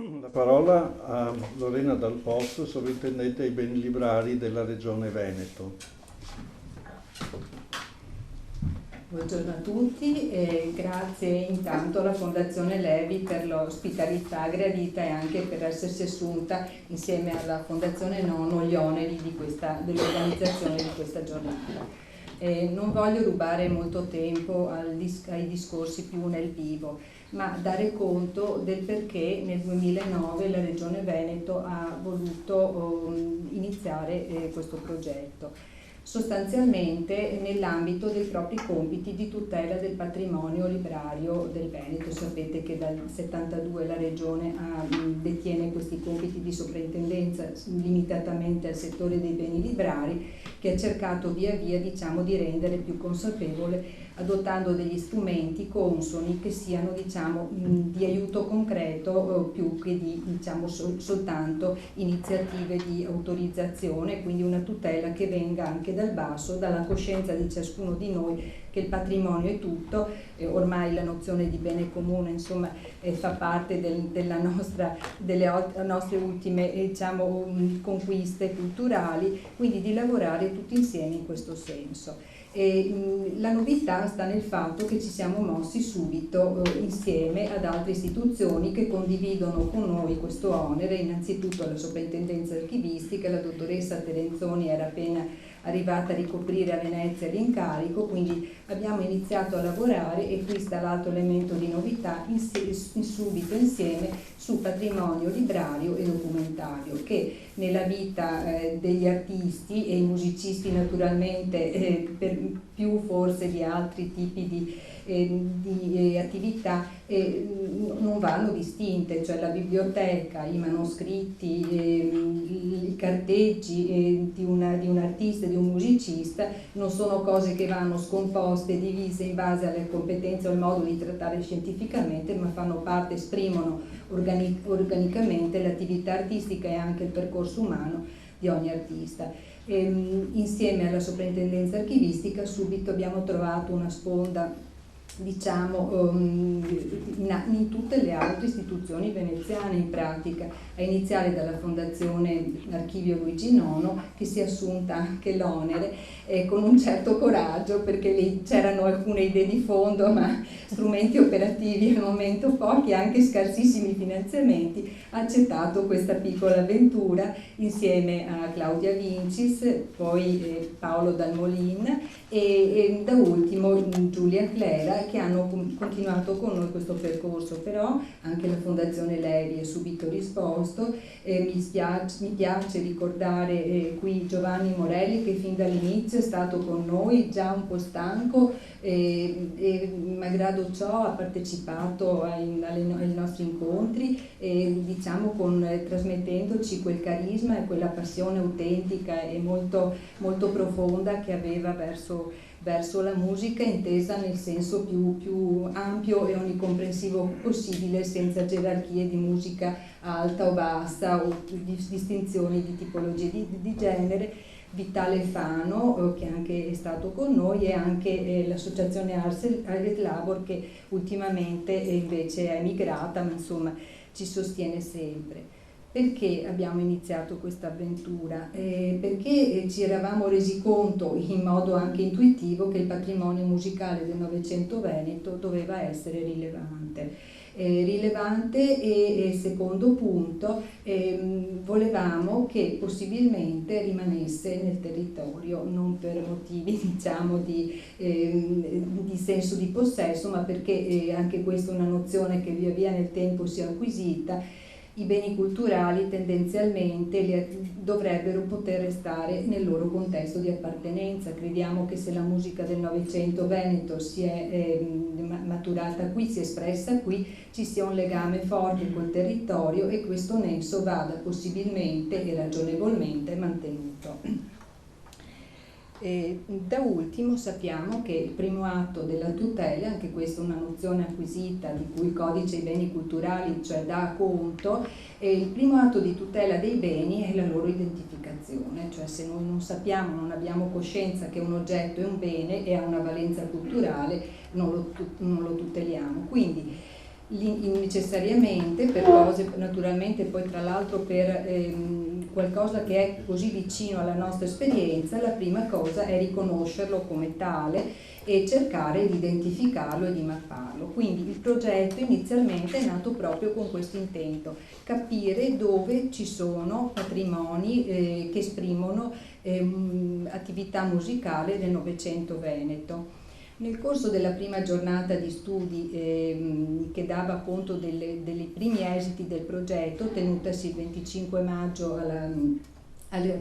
la parola a Lorena Dal Pozzo, sovrintendente ai beni librari della Regione Veneto. Buongiorno a tutti e grazie intanto alla Fondazione Levi per l'ospitalità gradita e anche per essersi assunta insieme alla Fondazione Nono gli oneri dell'organizzazione di questa giornata. Non voglio rubare molto tempo ai discorsi più nel vivo, ma dare conto del perché nel 2009 la Regione Veneto ha voluto iniziare questo progetto. Sostanzialmente nell'ambito dei propri compiti di tutela del patrimonio librario del Veneto. Sapete che dal 72 la Regione detiene questi compiti di soprintendenza limitatamente al settore dei beni librari, che ha cercato via via di rendere più consapevole, adottando degli strumenti consoni che siano di aiuto concreto più che di soltanto iniziative di autorizzazione, quindi una tutela che venga anche dal basso, dalla coscienza di ciascuno di noi che il patrimonio è tutto, ormai la nozione di bene comune fa parte delle nostre ultime conquiste culturali, quindi di lavorare tutti insieme in questo senso. La novità sta nel fatto che ci siamo mossi subito insieme ad altre istituzioni che condividono con noi questo onere, innanzitutto la Soprintendenza Archivistica. La dottoressa Terenzoni era appena arrivata a ricoprire a Venezia l'incarico, quindi abbiamo iniziato a lavorare, e qui sta l'altro elemento di novità, subito insieme su patrimonio librario e documentario, che nella vita degli artisti e i musicisti naturalmente per più forse di altri tipi di attività non vanno distinte, cioè la biblioteca, i manoscritti, i carteggi di un artista e di un musicista non sono cose che vanno scomposte, divise in base alle competenze o al modo di trattare scientificamente, ma fanno parte, esprimono organicamente l'attività artistica e anche il percorso umano di ogni artista. Insieme alla Soprintendenza Archivistica subito abbiamo trovato una sponda in tutte le altre istituzioni veneziane, in pratica, a iniziare dalla Fondazione Archivio Luigi Nono, che si è assunta anche l'onere con un certo coraggio, perché lì c'erano alcune idee di fondo, ma strumenti operativi al momento pochi, anche scarsissimi finanziamenti. Ha accettato questa piccola avventura insieme a Claudia Vincis, poi Paolo Dalmolin e da ultimo Giulia Clera, che hanno continuato con noi questo percorso. Però anche la Fondazione Levi ha subito risposto. Mi piace ricordare qui Giovanni Morelli, che fin dall'inizio è stato con noi, già un po' stanco, e malgrado ciò ha partecipato ai nostri incontri, trasmettendoci quel carisma e quella passione autentica e molto, molto profonda che aveva verso la musica, intesa nel senso più ampio e onnicomprensivo possibile, senza gerarchie di musica alta o bassa o distinzioni di tipologie di genere. Vitale Fano, che anche è stato con noi, e anche l'associazione Ars et Labor, che ultimamente invece è emigrata, ma ci sostiene sempre. Perché abbiamo iniziato questa avventura? Perché ci eravamo resi conto in modo anche intuitivo che il patrimonio musicale del Novecento veneto doveva essere rilevante. E secondo punto, volevamo che possibilmente rimanesse nel territorio, non per motivi di senso di possesso, ma perché anche questa è una nozione che via via nel tempo si è acquisita. I beni culturali tendenzialmente dovrebbero poter restare nel loro contesto di appartenenza. Crediamo che se la musica del Novecento veneto si è maturata qui, si è espressa qui, ci sia un legame forte col territorio, e questo nesso vada possibilmente e ragionevolmente mantenuto. Da ultimo sappiamo che il primo atto della tutela, anche questa è una nozione acquisita di cui il codice dei beni culturali dà conto, il primo atto di tutela dei beni è la loro identificazione, cioè se noi non sappiamo, non abbiamo coscienza che un oggetto è un bene e ha una valenza culturale, non lo tuteliamo. Quindi necessariamente per cose, naturalmente poi tra l'altro per qualcosa che è così vicino alla nostra esperienza, la prima cosa è riconoscerlo come tale e cercare di identificarlo e di mapparlo. Quindi il progetto inizialmente è nato proprio con questo intento, capire dove ci sono patrimoni che esprimono attività musicale del Novecento veneto. Nel corso della prima giornata di studi che dava conto dei primi esiti del progetto, tenutasi il 25 maggio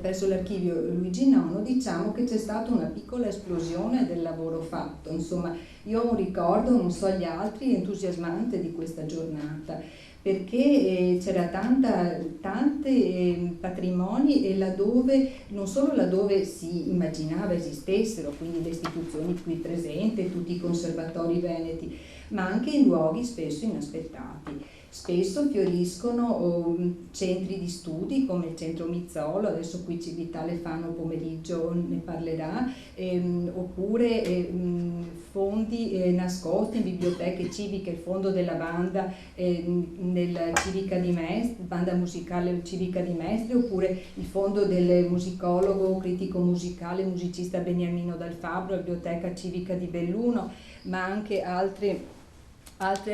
presso l'archivio Luigi IX, diciamo che c'è stata una piccola esplosione del lavoro fatto. Insomma, io ho un ricordo, non so gli altri, entusiasmante di questa giornata, perché c'era tanti patrimoni e laddove, non solo laddove si immaginava esistessero, quindi le istituzioni qui presenti, tutti i conservatori veneti, ma anche in luoghi spesso inaspettati. Spesso fioriscono centri di studi come il centro Mizzolo, adesso qui Civitale Fano pomeriggio ne parlerà, oppure fondi nascosti in biblioteche civiche, il fondo della banda nella civica di Mestre, banda musicale civica di Mestre, oppure il fondo del musicologo, critico musicale, musicista Beniamino Dal Fabbro, biblioteca civica di Belluno, ma anche altre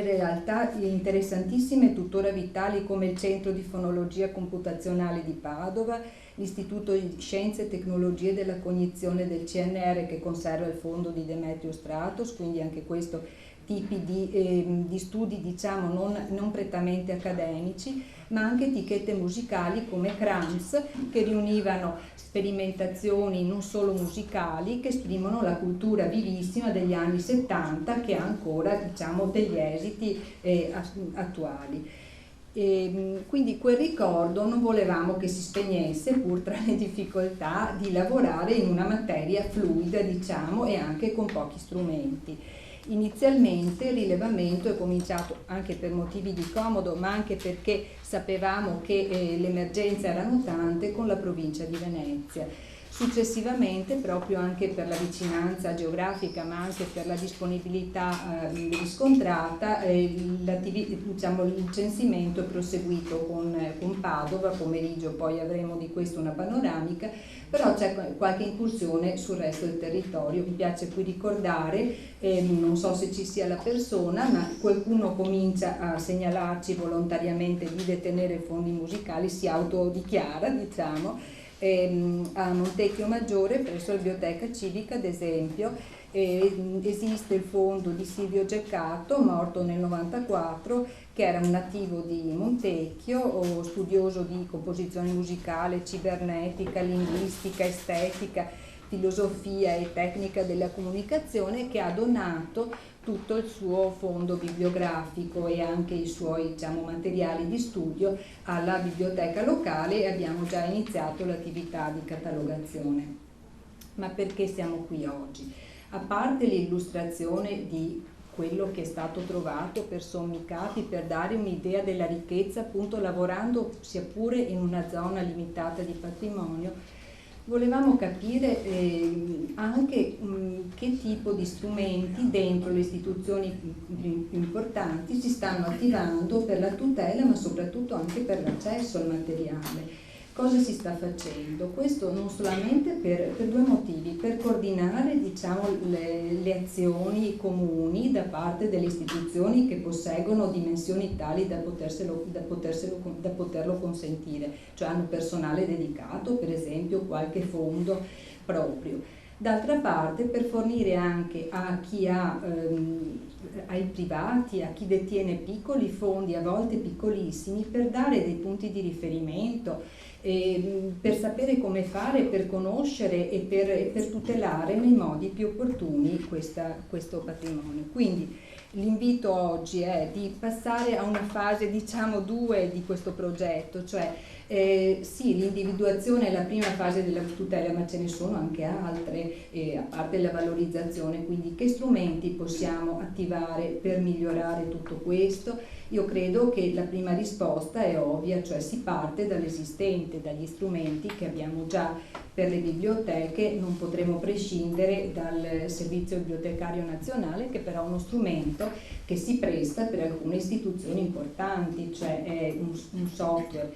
realtà interessantissime tuttora vitali come il Centro di Fonologia Computazionale di Padova, l'Istituto di Scienze e Tecnologie della Cognizione del CNR che conserva il fondo di Demetrio Stratos, quindi anche questo tipi di studi diciamo non prettamente accademici, ma anche etichette musicali come Krams che riunivano sperimentazioni non solo musicali che esprimono la cultura vivissima degli anni 70 che ha ancora diciamo degli esiti attuali. Quindi quel ricordo non volevamo che si spegnesse pur tra le difficoltà di lavorare in una materia fluida diciamo e anche con pochi strumenti. Inizialmente il rilevamento è cominciato anche per motivi di comodo, ma anche perché sapevamo che le emergenze erano tante con la provincia di Venezia. Successivamente, proprio anche per la vicinanza geografica, ma anche per la disponibilità riscontrata, diciamo, il censimento è proseguito con Padova, pomeriggio poi avremo di questo una panoramica, però c'è qualche incursione sul resto del territorio. Mi piace qui ricordare, non so se ci sia la persona, ma qualcuno comincia a segnalarci volontariamente di detenere fondi musicali, si autodichiara, diciamo, a Montecchio Maggiore, presso la Biblioteca Civica, ad esempio, esiste il fondo di Silvio Geccato, morto nel 94, che era un nativo di Montecchio, studioso di composizione musicale, cibernetica, linguistica, estetica, filosofia e tecnica della comunicazione, che ha donato tutto il suo fondo bibliografico e anche i suoi diciamo, materiali di studio alla biblioteca locale, e abbiamo già iniziato l'attività di catalogazione. Ma perché siamo qui oggi? A parte l'illustrazione di quello che è stato trovato per sommi capi, per dare un'idea della ricchezza, appunto lavorando sia pure in una zona limitata di patrimonio, volevamo capire anche che tipo di strumenti dentro le istituzioni più importanti si stanno attivando per la tutela, ma soprattutto anche per l'accesso al materiale. Cosa si sta facendo? Questo non solamente per due motivi: per coordinare diciamo, le azioni comuni da parte delle istituzioni che posseggono dimensioni tali da poterlo consentire, cioè hanno personale dedicato, per esempio qualche fondo proprio. D'altra parte per fornire anche a chi ai privati, a chi detiene piccoli fondi, a volte piccolissimi, per dare dei punti di riferimento, per sapere come fare, per conoscere e per tutelare nei modi più opportuni questo patrimonio. Quindi l'invito oggi è di passare a una fase, diciamo 2 di questo progetto, cioè sì, l'individuazione è la prima fase della tutela, ma ce ne sono anche altre, a parte la valorizzazione, quindi che strumenti possiamo attivare per migliorare tutto questo Io credo che la prima risposta è ovvia, cioè si parte dall'esistente, dagli strumenti che abbiamo già per le biblioteche. Non potremo prescindere dal Servizio Bibliotecario Nazionale, che però è uno strumento che si presta per alcune istituzioni importanti, cioè è un software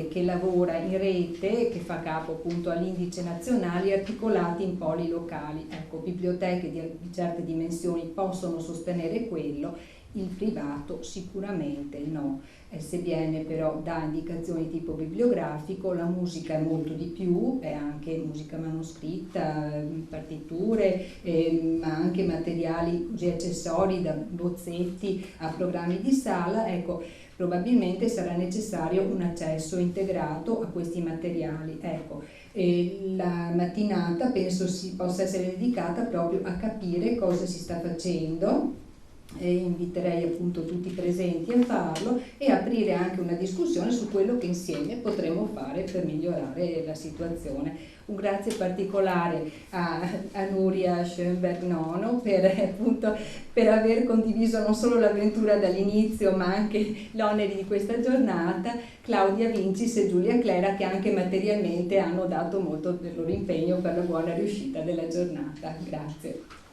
che lavora in rete, che fa capo appunto all'indice nazionale, articolati in poli locali. Ecco, biblioteche di certe dimensioni possono sostenere quello, il privato sicuramente no. SBN però dà indicazioni tipo bibliografico, la musica è molto di più, è anche musica manoscritta, partiture, ma anche materiali così accessori, da bozzetti a programmi di sala. Ecco, probabilmente sarà necessario un accesso integrato a questi materiali. Ecco, la mattinata penso possa essere dedicata proprio a capire cosa si sta facendo, e inviterei appunto tutti i presenti a farlo e aprire anche una discussione su quello che insieme potremo fare per migliorare la situazione. Un grazie particolare a Nuria Schoenberg Nono per aver condiviso non solo l'avventura dall'inizio ma anche gli oneri di questa giornata, Claudia Vincis e Giulia Clera, che anche materialmente hanno dato molto del loro impegno per la buona riuscita della giornata. Grazie.